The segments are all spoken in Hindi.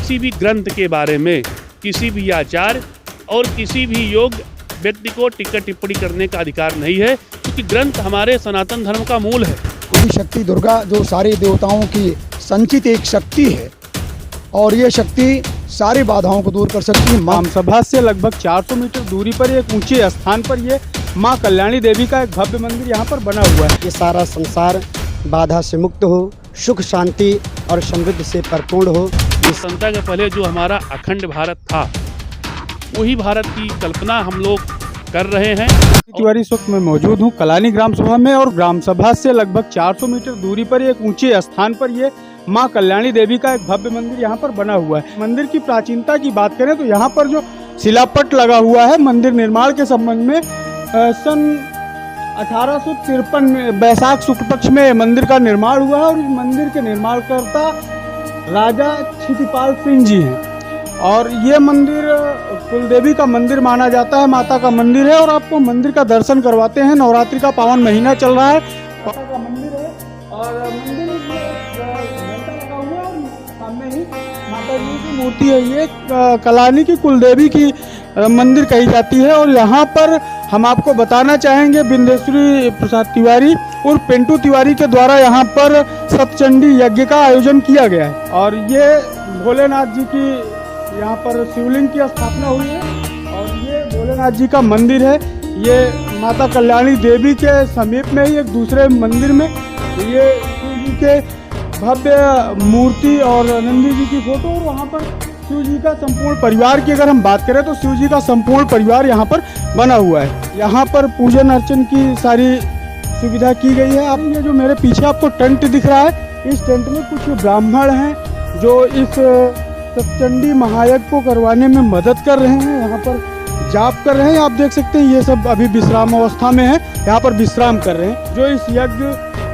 किसी भी ग्रंथ के बारे में किसी भी आचार्य और किसी भी योग्य व्यक्ति को टिक्का टिप्पणी करने का अधिकार नहीं है, क्योंकि ग्रंथ हमारे सनातन धर्म का मूल है। देवी शक्ति दुर्गा जो सारे देवताओं की संचित एक शक्ति है और ये शक्ति सारी बाधाओं को दूर कर सकती है। राम सभा से लगभग 400 मीटर दूरी पर एक ऊंचे स्थान पर ये माँ कल्याणी देवी का एक भव्य मंदिर यहाँ पर बना हुआ है। ये सारा संसार बाधा से मुक्त हो, सुख शांति और समृद्धि से परिपूर्ण हो। इस संता के पहले जो हमारा अखंड भारत था, वही भारत की कल्पना हम लोग कर रहे हैं। तिवारी इस वक्त मैं मौजूद हूँ कलानी ग्राम सभा में और ग्राम सभा से लगभग 400 मीटर दूरी पर एक ऊंचे स्थान पर ये माँ कल्याणी देवी का एक भव्य मंदिर यहाँ पर बना हुआ है। मंदिर की प्राचीनता की बात करें तो यहाँ पर जो शिलापट लगा हुआ है मंदिर निर्माण के संबंध में सन 1853 में बैसाख शुक्ल पक्ष में मंदिर का निर्माण हुआ है और इस मंदिर के निर्माणकर्ता राजा क्षितिपाल सिंह जी हैं। और ये मंदिर कुलदेवी का मंदिर माना जाता है, माता का मंदिर है और आपको मंदिर का दर्शन करवाते हैं। नवरात्रि का पावन महीना चल रहा है, माता का मंदिर है और मंदिर में घंटा लगा हुआ है और सामने ही माता जी की मूर्ति है। ये कलानी की कुलदेवी की मंदिर कही जाती है और यहाँ पर हम आपको बताना चाहेंगे बिंदेश्वरी प्रसाद तिवारी और पिंटू तिवारी के द्वारा यहाँ पर सतचंडी यज्ञ का आयोजन किया गया है और ये भोलेनाथ जी की यहाँ पर शिवलिंग की स्थापना हुई है और ये भोलेनाथ जी का मंदिर है। ये माता कल्याणी देवी के समीप में ही एक दूसरे मंदिर में ये शिव जी के भव्य मूर्ति और नंदी जी की फोटो और वहाँ पर शिव जी का संपूर्ण परिवार की अगर हम बात करें तो शिव जी का संपूर्ण परिवार यहाँ पर बना हुआ है। यहाँ पर पूजन अर्चन की सारी सुविधा की गई है। आप ये जो मेरे पीछे आपको टेंट दिख रहा है, इस टेंट में कुछ ब्राह्मण हैं जो इस सतचंडी महायज्ञ को करवाने में मदद कर रहे हैं, यहाँ पर जाप कर रहे हैं। आप देख सकते हैं ये सब अभी विश्राम अवस्था में है, यहाँ पर विश्राम कर रहे हैं। जो इस यज्ञ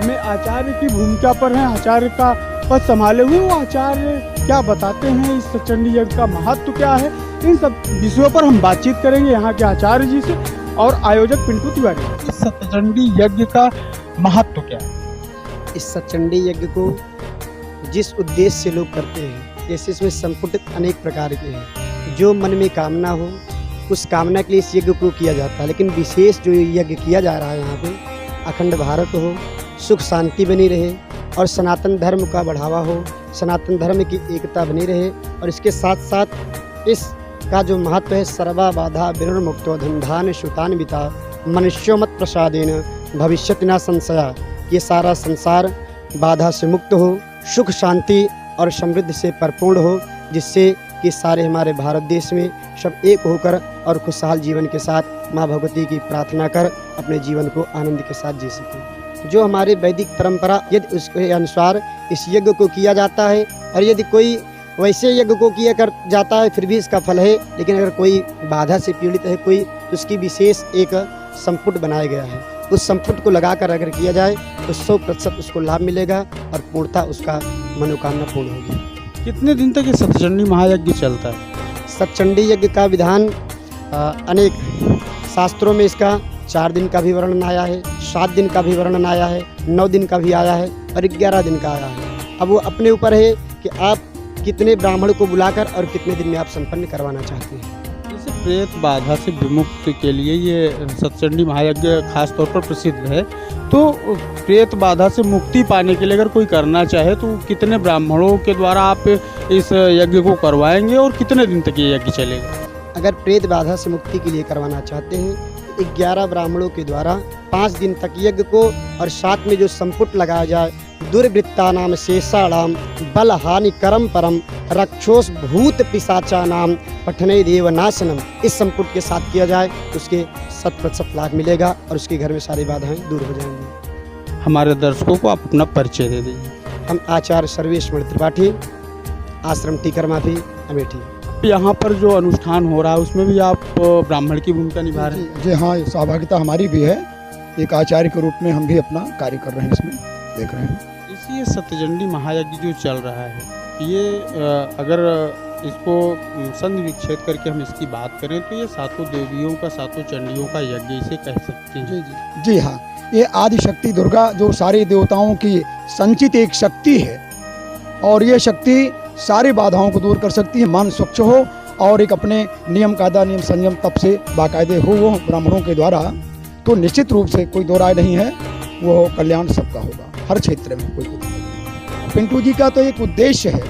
में आचार्य की भूमिका पर हैं, आचार्य का पद संभाले हुए, वो आचार्य क्या बताते हैं, इस सतचंडी यज्ञ का महत्व क्या है, इन सब विषयों पर हम बातचीत करेंगे यहाँ के आचार्य जी से और आयोजक पिंटू तिवारी। इस सतचंडी यज्ञ का महत्व क्या है? इस सतचंडी यज्ञ को जिस उद्देश्य से लोग करते हैं, जैसे इसमें संपुटित अनेक प्रकार के हैं। जो मन में कामना हो उस कामना के लिए इस यज्ञ को किया जाता है, लेकिन विशेष जो यज्ञ किया जा रहा है यहाँ पे, अखंड भारत हो, सुख शांति बनी रहे और सनातन धर्म का बढ़ावा हो, सनातन धर्म की एकता बनी रहे और इसके साथ साथ इसका जो महत्व है, सर्वा बाधा विनिर्मुक्तो धनधान श्रुतान बिता मनुष्यो मत प्रसादेन भविष्यति न संशया। ये सारा संसार बाधा से मुक्त हो, सुख शांति और समृद्धि से परिपूर्ण हो, जिससे कि सारे हमारे भारत देश में सब एक होकर और खुशहाल जीवन के साथ माँ भगवती की प्रार्थना कर अपने जीवन को आनंद के साथ जी सकें। जो हमारे वैदिक परंपरा यदि उसके अनुसार इस यज्ञ को किया जाता है और यदि कोई वैसे यज्ञ को किया कर जाता है फिर भी इसका फल है, लेकिन अगर कोई बाधा से पीड़ित है कोई, तो उसकी विशेष एक संपुट बनाया गया है। उस संपुट को लगाकर अगर किया जाए तो 100% उसको लाभ मिलेगा और पूर्णतः उसका मनोकामना पूर्ण होगी। कितने दिन तक ये सतचंडी महायज्ञ चलता है? सतचंडी यज्ञ का विधान अनेक शास्त्रों में इसका 4 दिन का भी वर्णन आया है, 7 दिन का भी वर्णन आया है, 9 दिन का भी आया है और 11 दिन का आया है। अब वो अपने ऊपर है कि आप कितने ब्राह्मण को बुलाकर और कितने दिन में आप संपन्न करवाना चाहते हैं। जैसे प्रेत बाधा से विमुक्त के लिए ये सतचंडी महायज्ञ खास तौर पर प्रसिद्ध है, तो प्रेत बाधा से मुक्ति पाने के लिए अगर कोई करना चाहे तो कितने ब्राह्मणों के द्वारा आप इस यज्ञ को करवाएंगे और कितने दिन तक ये यज्ञ चलेगा? अगर प्रेत बाधा से मुक्ति के लिए करवाना चाहते हैं 11 ब्राह्मणों के द्वारा 5 दिन तक यज्ञ को और साथ में जो संपुट लगाया जाए, दुर्वृत्ता नाम शेषाणाम बल हानि करम परम रक्षोस भूत पिशाचा नाम पठने देव नाशनम, इस संपुट के साथ किया जाए उसके 100% लाभ मिलेगा और उसके घर में सारी बाधाएं दूर हो जाएंगी। हमारे दर्शकों को आप अपना परिचय दे दीजिए। हम आचार्य सर्वेश्वर त्रिपाठी, आश्रम टीकरमाफी अमेठी। यहाँ पर जो अनुष्ठान हो रहा है उसमें भी आप ब्राह्मण की भूमिका निभा रहे हैं? जी हाँ, सहभागिता हमारी भी है। एक आचार्य के रूप में हम भी अपना कार्य कर रहे हैं, इसमें देख रहे हैं। इसी सतचंडी महायज्ञ जो चल रहा है, ये अगर इसको संधि विच्छेद करके हम इसकी बात करें तो ये 7 देवियों का 7 चंडियों का यज्ञ इसे कह सकते हैं। जी जी हाँ, ये आदि शक्ति दुर्गा जो सारे देवताओं की संचित एक शक्ति है और ये शक्ति सारी बाधाओं को दूर कर सकती है। मन स्वच्छ हो और एक अपने नियम कायदा नियम संयम तब से बाकायदे हो वो ब्राह्मणों के द्वारा, तो निश्चित रूप से कोई दो राय नहीं है, वो कल्याण सबका होगा हर क्षेत्र में। कोई पिंटू जी का तो एक उद्देश्य है,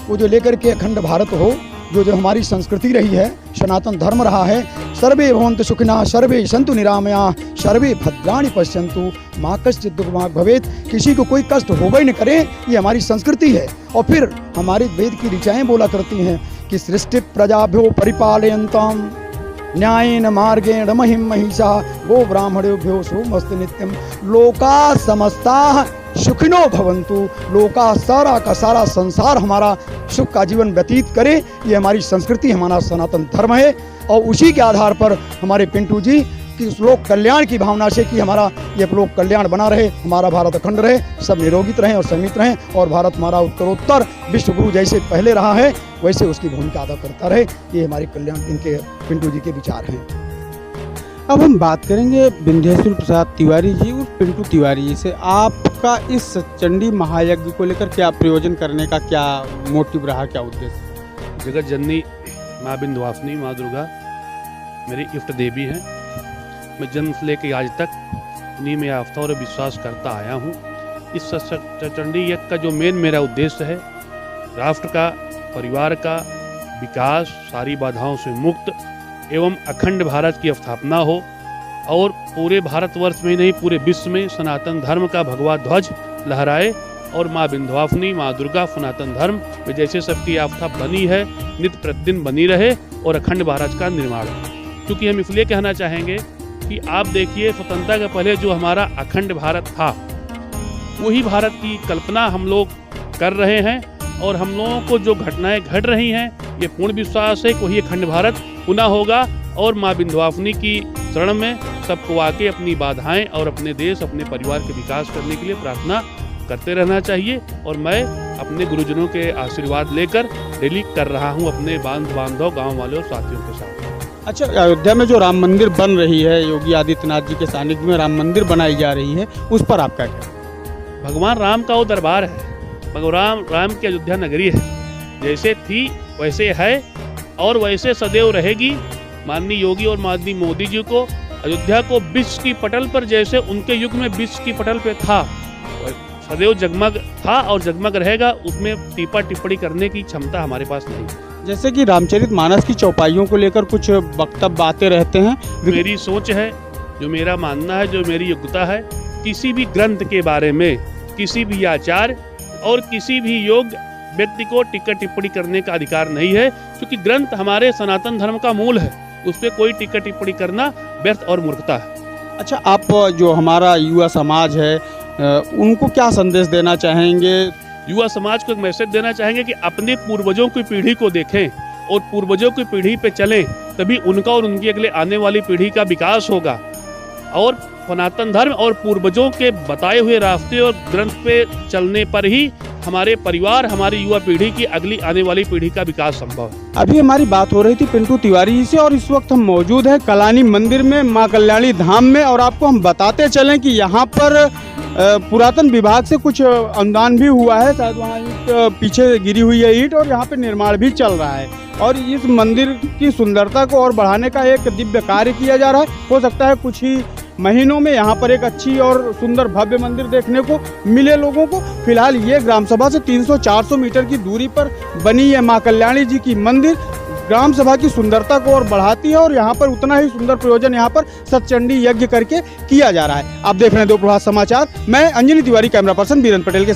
वो जो लेकर के अखंड भारत हो, जो हमारी संस्कृति रही है, सनातन धर्म रहा है, सर्वे भवन्तु सुखिनः सर्वे सन्तु निरामयाः सर्वे भद्राणि पश्यन्तु माँ कश्चित् दुःखभाग् भवेत्। किसी को कोई कष्ट होगा ही न करे, ये हमारी संस्कृति है। और फिर हमारे वेद की ऋचाएँ बोला करती हैं कि सृष्टि प्रजाभ्यो परिपालयन्ताम् न्यायेन मार्गेण महिम महिषा गो ब्राह्मणेभ्यो सोमस्तु नित्यम लोका समस्ता सुखिनो भवन्तु। लोका सारा का सारा संसार हमारा सुख का जीवन व्यतीत करे, ये हमारी संस्कृति हमारा सनातन धर्म है। और उसी के आधार पर हमारे पिंटू जी कि लोक कल्याण की भावना से कि हमारा ये लोक कल्याण बना रहे, हमारा भारत अखंड रहे, सब निरोगित रहें और संमित रहें, और भारत हमारा उत्तरोत्तर विश्व गुरु जैसे पहले रहा है वैसे उसकी भूमिका अदा करता रहे। ये हमारी कल्याण इनके पिंटू जी के विचार हैं। अब हम बात करेंगे विंध्येश्वर प्रसाद तिवारी जी और पिंटू तिवारी जी से। आपका इस चंडी महायज्ञ को लेकर क्या प्रयोजन करने का क्या मोटिव रहा, क्या उद्देश्य? जगत जननी माँ विंध्यवासिनी माँ दुर्गा मेरी इष्ट देवी हैं। मैं जन्म से लेकर आज तक उन्हीं में आस्था और विश्वास करता आया हूँ। इस चंडी यज्ञ का जो मेन मेरा उद्देश्य है, राष्ट्र का, परिवार का विकास, सारी बाधाओं से मुक्त एवं अखंड भारत की स्थापना हो, और पूरे भारतवर्ष में नहीं पूरे विश्व में सनातन धर्म का भगवा ध्वज लहराए, और माँ विंध्यवासिनी माँ दुर्गा सनातन धर्म में जैसे सबकी आस्था बनी है नित्य प्रतिदिन बनी रहे, और अखंड भारत का निर्माण हो। क्योंकि हम इसलिए कहना चाहेंगे कि आप देखिए, स्वतंत्रता के पहले जो हमारा अखंड भारत था, वही भारत की कल्पना हम लोग कर रहे हैं, और हम लोगों को जो घटनाएं घट रही हैं, ये पूर्ण विश्वास है कि वही अखंड भारत पुनः होगा। और माँ विंध्यवासिनी की शरण में सबको आके अपनी बाधाएं और अपने देश अपने परिवार के विकास करने के लिए प्रार्थना करते रहना चाहिए। और मैं अपने गुरुजनों के आशीर्वाद लेकर डेली कर रहा हूँ अपने बांधव गाँव वालों और साथियों के साथ। अच्छा, अयोध्या में जो राम मंदिर बन रही है, योगी आदित्यनाथ जी के सानिध्य में राम मंदिर बनाई जा रही है, उस पर आप क्या कहें? भगवान राम का वो दरबार है, भगवान राम की अयोध्या नगरी है, जैसे थी वैसे है और वैसे सदैव रहेगी। माननीय योगी और माननीय मोदी जी को अयोध्या को विश्व की पटल पर, जैसे उनके युग में विश्व की पटल पे था, सदैव जगमग था और जगमग रहेगा। उसमें टीपा टिप्पणी करने की क्षमता हमारे पास नहीं। जैसे कि रामचरितमानस की चौपाइयों को लेकर कुछ वक्तव्य आते रहते हैं। मेरी सोच है, जो मेरा मानना है, जो मेरी योग्यता है, किसी भी ग्रंथ के बारे में किसी भी आचार्य और किसी भी योग्य व्यक्ति को टीका टिप्पणी करने का अधिकार नहीं है, क्योंकि ग्रंथ हमारे सनातन धर्म का मूल है, उस पर कोई टीका टिप्पणी करना व्यर्थ और मूर्खता है। अच्छा, आप जो हमारा युवा समाज है उनको क्या संदेश देना चाहेंगे? युवा समाज को एक मैसेज देना चाहेंगे कि अपने पूर्वजों की पीढ़ी को देखें और पूर्वजों की पीढ़ी पे चलें, तभी उनका और उनकी अगले आने वाली पीढ़ी का विकास होगा। और सनातन धर्म और पूर्वजों के बताए हुए रास्ते और ग्रंथ पे चलने पर ही हमारे परिवार, हमारी युवा पीढ़ी की अगली आने वाली पीढ़ी का विकास संभव है। अभी हमारी बात हो रही थी पिंटू तिवारी जी से, और इस वक्त हम मौजूद हैं कलानी मंदिर में, माँ कल्याणी धाम में, और आपको हम बताते चलें कि यहाँ पर पुरातन विभाग से कुछ अनुदान भी हुआ है, शायद वहाँ ईंट पीछे गिरी हुई है ईंट, और यहाँ पे निर्माण भी चल रहा है, और इस मंदिर की सुंदरता को और बढ़ाने का एक दिव्य कार्य किया जा रहा है। हो सकता है कुछ ही महीनों में यहाँ पर एक अच्छी और सुंदर भव्य मंदिर देखने को मिले लोगों को। फिलहाल ये ग्राम सभा से 300-400 मीटर की दूरी पर बनी है माँ कल्याणी जी की मंदिर, ग्राम सभा की सुंदरता को और बढ़ाती है, और यहाँ पर उतना ही सुंदर प्रयोजन यहाँ पर सतचंडी यज्ञ करके किया जा रहा है। आप देख रहे हैं दो प्रभात समाचार, मैं अंजनी तिवारी, कैमरा पर्सन बीरेंद्र पटेल के साथ।